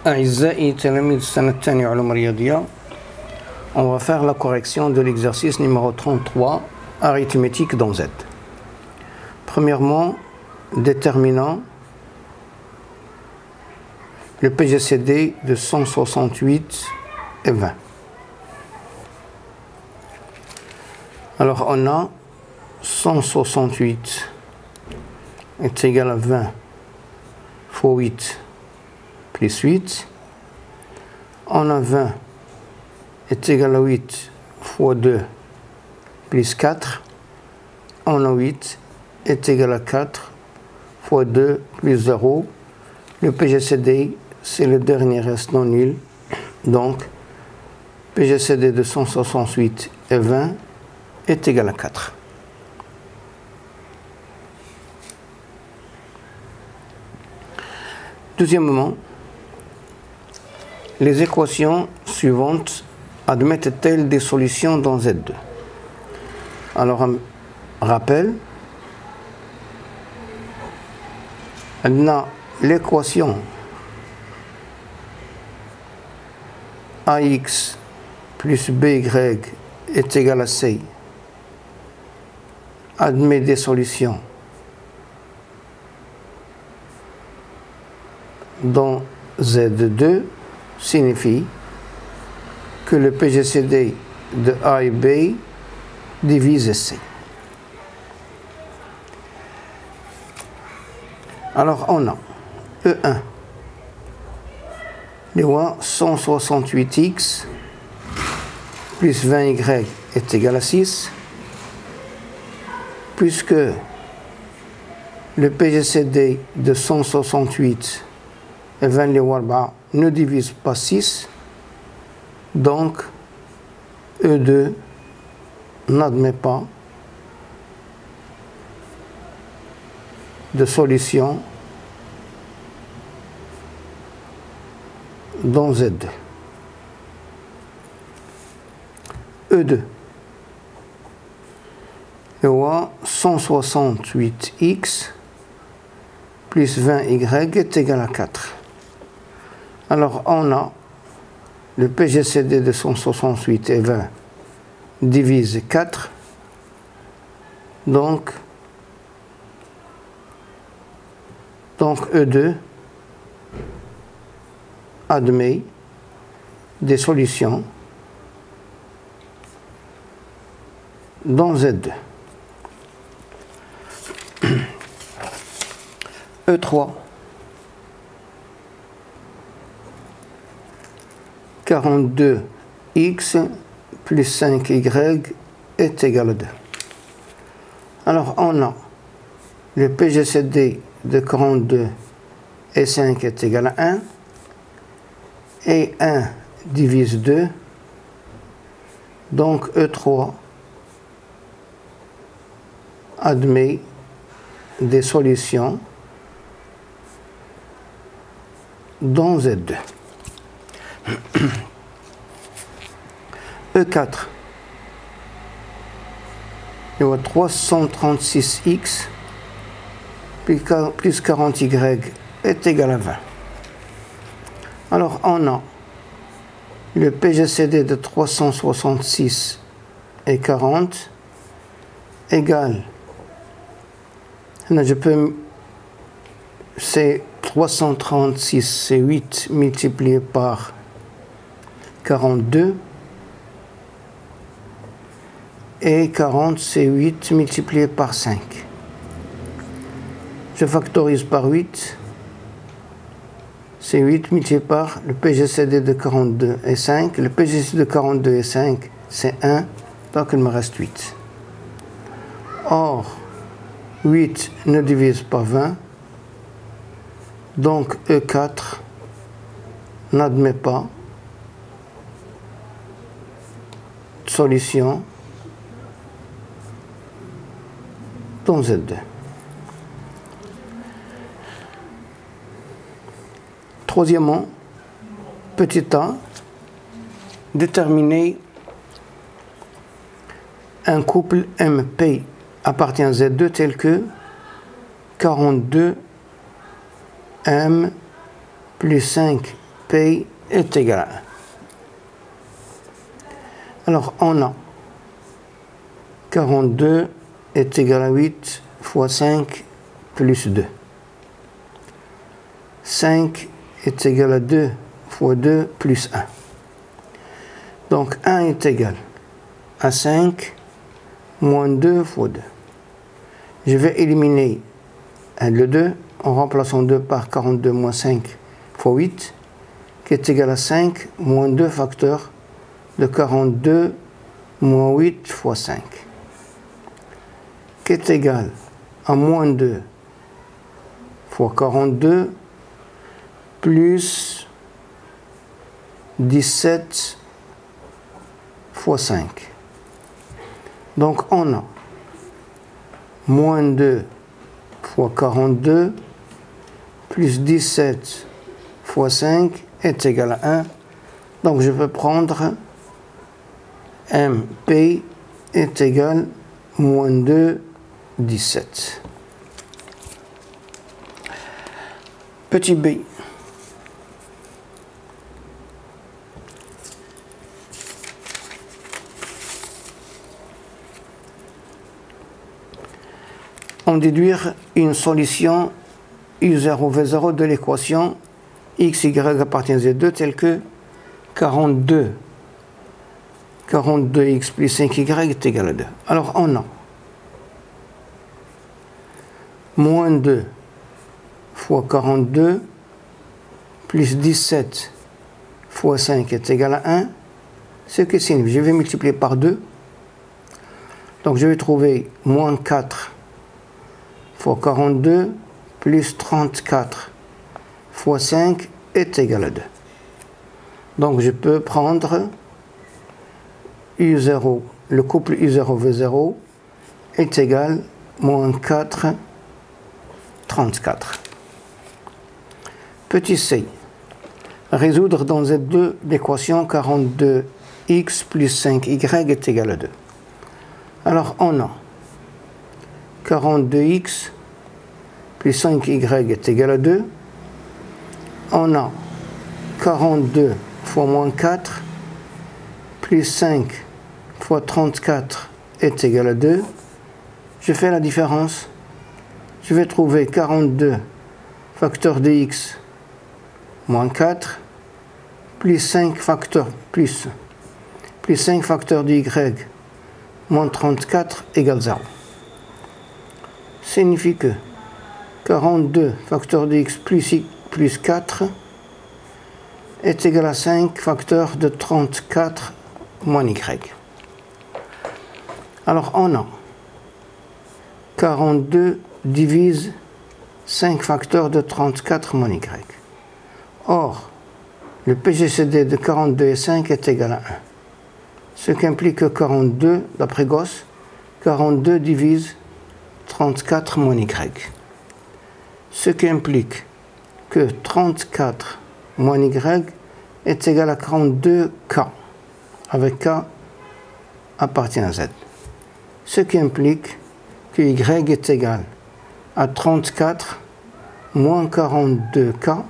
أعزائي تلاميذ السنة الثانية علوم رياضية. On va faire la correction de l'exercice numéro 33, arithmétique dans Z. Premièrement, déterminant le PGCD de 168 et 20. Alors on a 168 est égal à 20 fois 8 plus 8. On a 20 est égal à 8 fois 2 plus 4. On a 8 est égal à 4 fois 2 plus 0. Le PGCD, c'est le dernier reste non nul. Donc, PGCD de 168 et 20 est égal à 4. Deuxièmement, les équations suivantes admettent-elles des solutions dans Z2? Alors, rappel, on a l'équation AX plus BY est égal à C admet des solutions dans Z2 signifie que le PGCD de A et B divise C. Alors on a E1, les 168x plus 20y est égal à 6, puisque le PGCD de 168 et 20 les warba ne divise pas 6, donc E2 n'admet pas de solution dans Z2. E2 et 168x plus 20y est égal à 4. Alors on a le PGCD de 168 et 20 divise 4, donc E2 admet des solutions dans Z2. E3 42x plus 5y est égal à 2. Alors on a le PGCD de 42 et 5 est égal à 1 et 1 divise 2, donc E3 admet des solutions dans Z2. E4 il y a 336x plus 40y est égal à 20. Alors on a le PGCD de 366 et 40 égale, c'est 336, c'est 8 multiplié par 42, et 40, c'est 8 multiplié par 5. Je factorise par 8, c'est 8 multiplié par le PGCD de 42 et 5. Le PGCD de 42 et 5, c'est 1, donc il me reste 8. Or, 8 ne divise pas 20, donc E4 n'admet pas de solution dans Z2. Troisièmement, petit a, déterminer un couple MP appartient à Z2 tel que 42 M plus 5P P est égal à 1. Alors, on a 42 est égal à 8 fois 5 plus 2. 5 est égal à 2 fois 2 plus 1. Donc 1 est égal à 5 moins 2 fois 2. Je vais éliminer le 2 en remplaçant 2 par 42 moins 5 fois 8, qui est égal à 5 moins 2 facteurs de 42 moins 8 fois 5, qui est égal à moins 2 fois 42 plus 17 fois 5. Donc on a moins 2 fois 42 plus 17 fois 5 est égal à 1. Donc je peux prendre MP est égal à moins 2, 17. Petit b. On déduire une solution U0, V0 de l'équation x, y appartient à Z2 telle que 42x plus 5y est égal à 2. Alors on a moins 2 fois 42 plus 17 fois 5 est égal à 1, ce qui signifie, je vais multiplier par 2, donc je vais trouver moins 4 fois 42 plus 34 fois 5 est égal à 2. Donc je peux prendre U0, le couple U0V0 est égal à moins 4, 34. Petit c. Résoudre dans Z2 l'équation 42x plus 5y est égal à 2. Alors on a 42x plus 5y est égal à 2. On a 42 fois moins 4 plus 5 fois 34 est égal à 2. Je fais la différence. Je vais trouver 42 facteur de x moins 4 plus 5 facteurs plus 5 facteurs de y moins 34 égale 0. Signifie que 42 facteur de x plus 4 est égal à 5 facteurs de 34 moins y. Alors on a 42 divise 5 facteurs de 34 moins y. Or, le PGCD de 42 et 5 est égal à 1. Ce qui implique que 42, d'après Gauss, 42 divise 34 moins y. Ce qui implique que 34 moins y est égal à 42k, avec k appartient à z. Ce qui implique que y est égal à 34 moins 42k,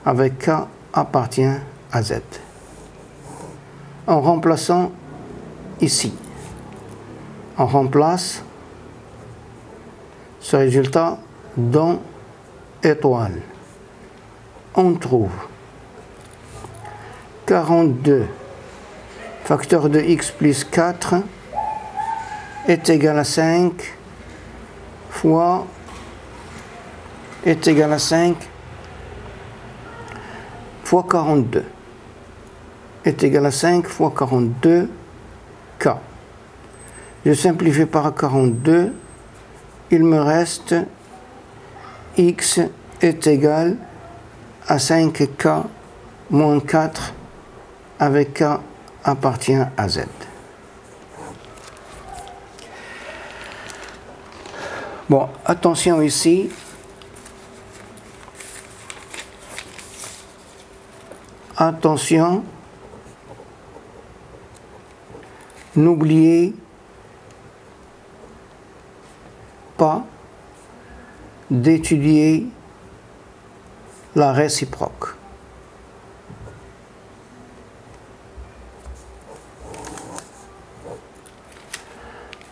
avec k appartient à z. En remplaçant ici, on remplace ce résultat dans étoile. On trouve 42 facteur de x plus 4 est égal à 5 fois est égal à 5 fois 42 est égal à 5 fois 42 k. Je simplifie par 42, il me reste x est égal à 5k moins 4 avec k appartient à z. Bon, attention ici. Attention. N'oubliez pas d'étudier la réciproque.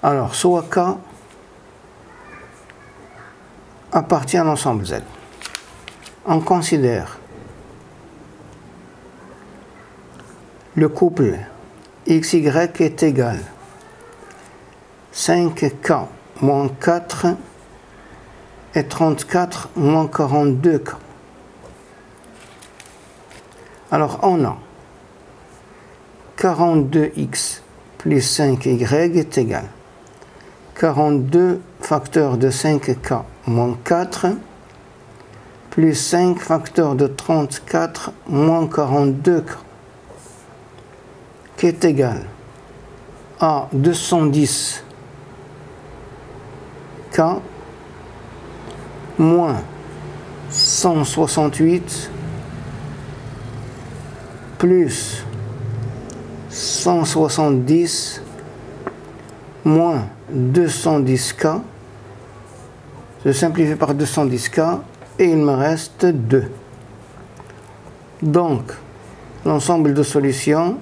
Alors, soit K appartient à l'ensemble Z. On considère le couple XY est égal 5K moins 4 et 34 moins 42K. Alors, on a 42X plus 5Y est égal 42 facteurs de 5K moins 4 plus 5 facteurs de 34 moins 42K qui est égal à 210K moins 168 plus 170 moins 210K. Je simplifie par 210K et il me reste 2. Donc, l'ensemble de solutions,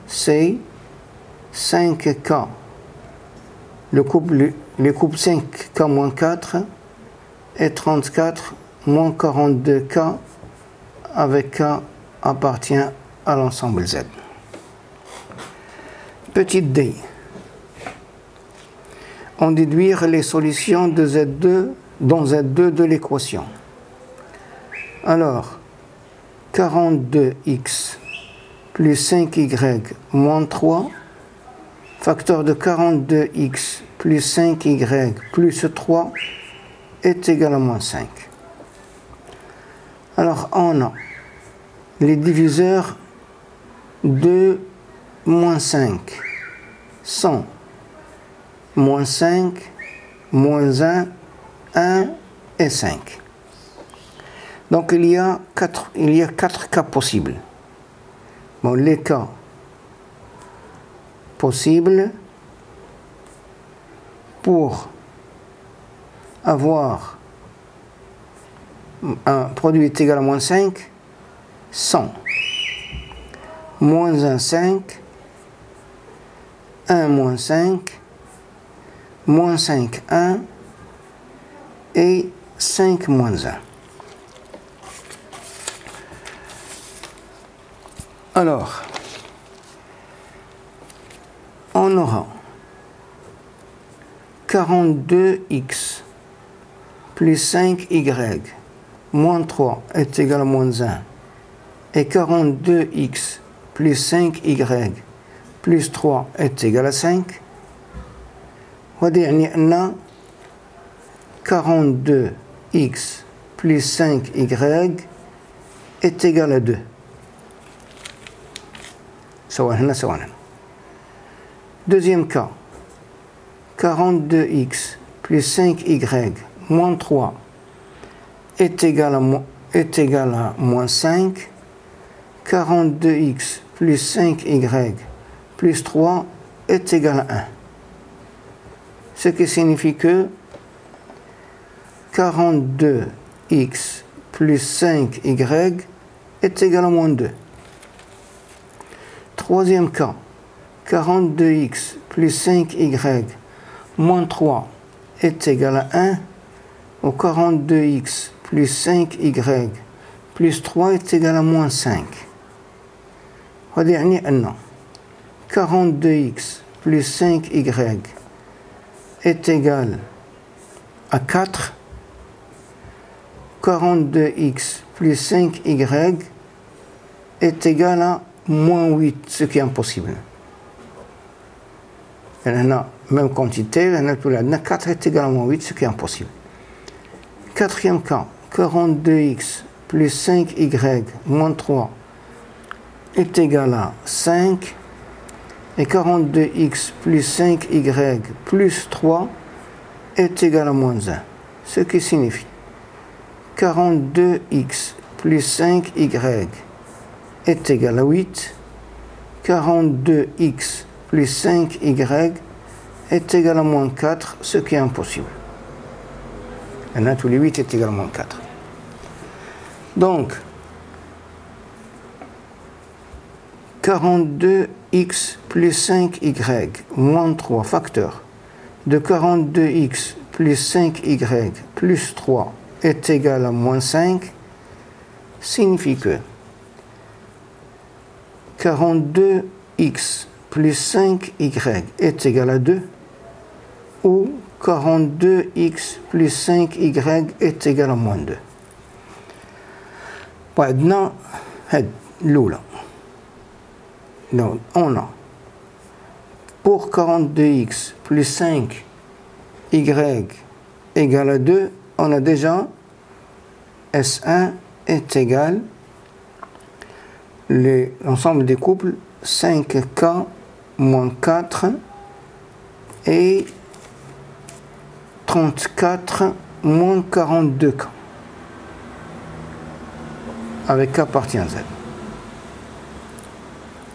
c'est 5K. Les couples 5K moins 4 et 34 moins 42K avec K appartient à l'ensemble Z. Petite D. On déduire les solutions de Z2 dans Z2 de l'équation. Alors, 42X plus 5Y moins 3, facteur de 42X plus 5Y plus 3 est égal à moins 5. Alors, on a les diviseurs de moins 5 sont moins 5, moins 1, 1 et 5. Donc il y a 4 cas possibles. Bon, les cas possibles pour avoir un produit est égal à moins 5 sont moins 1, 5, 1 moins 5, moins 5, 1 et 5 moins 1. Alors, on aura 42X plus 5Y moins 3 est égal à moins 1 et 42X plus 5Y plus 3 est égal à 5. وهذا يعني أن 42X plus 5Y est égal à 2. سواء هنا سواء هنا. Deuxième cas, 42X plus 5Y moins 3 est égal à moins 5. 42X plus 5Y plus 3 est égal à 1. Ce qui signifie que 42X plus 5Y est égal à moins 2. Troisième cas, 42X plus 5Y moins 3 est égal à 1, ou 42X plus 5Y plus 3 est égal à moins 5. هذا يعني أن 42X plus 5Y est égal à 4, 42X plus 5Y est égal à moins 8, ce qui est impossible. Et là, même quantité, 4 est égal à moins 8, ce qui est impossible. Quatrième cas, 42X plus 5Y moins 3 est égal à 5, et 42X plus 5Y plus 3 est égal à moins 1, ce qui signifie 42X plus 5Y est égal à 8, 42X plus 5Y est égal à moins 4, ce qui est impossible. Et là, tous les 8 est égal à moins 4. Donc, 42X plus 5Y moins 3 facteurs de 42x plus 5y plus 3 est égal à moins 5 signifie que 42x plus 5y est égal à 2 ou 42x plus 5y est égal à moins 2. Maintenant, on a pour 42x plus 5y égale à 2, on a déjà S1 est égal l'ensemble des couples 5K moins 4 et 34 moins 42K avec K appartient à Z.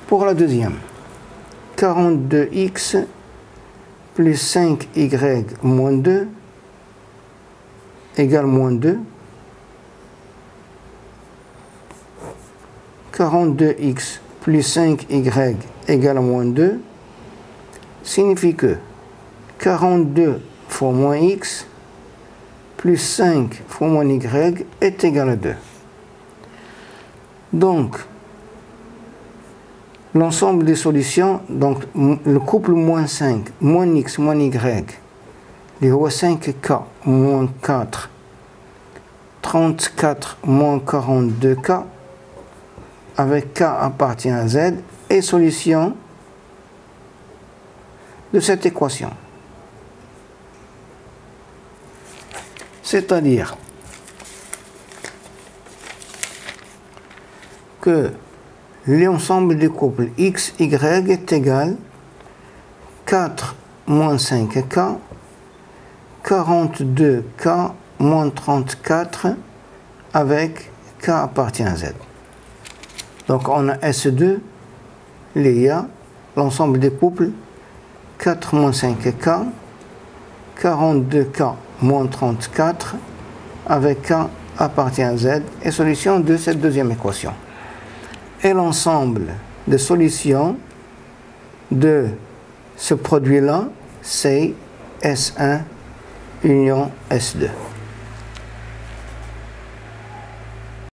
Pour la deuxième, 42x plus 5y moins 2 égale moins 2. 42x plus 5y égale à moins 2 signifie que 42 fois moins x plus 5 fois moins y est égal à 2. Donc, l'ensemble des solutions, donc le couple moins 5, moins x, moins y, les 5k moins 4, 34 moins 42k, avec k appartient à z, est solution de cette équation. C'est-à-dire que l'ensemble des couples x, y est égal 4 moins 5k, 42k moins 34 avec k appartient à z. Donc on a S2, l'IA, l'ensemble des couples 4 moins 5k, 42k moins 34 avec k appartient à z est solution de cette deuxième équation. Et l'ensemble des solutions de ce produit-là, c'est S1 union S2.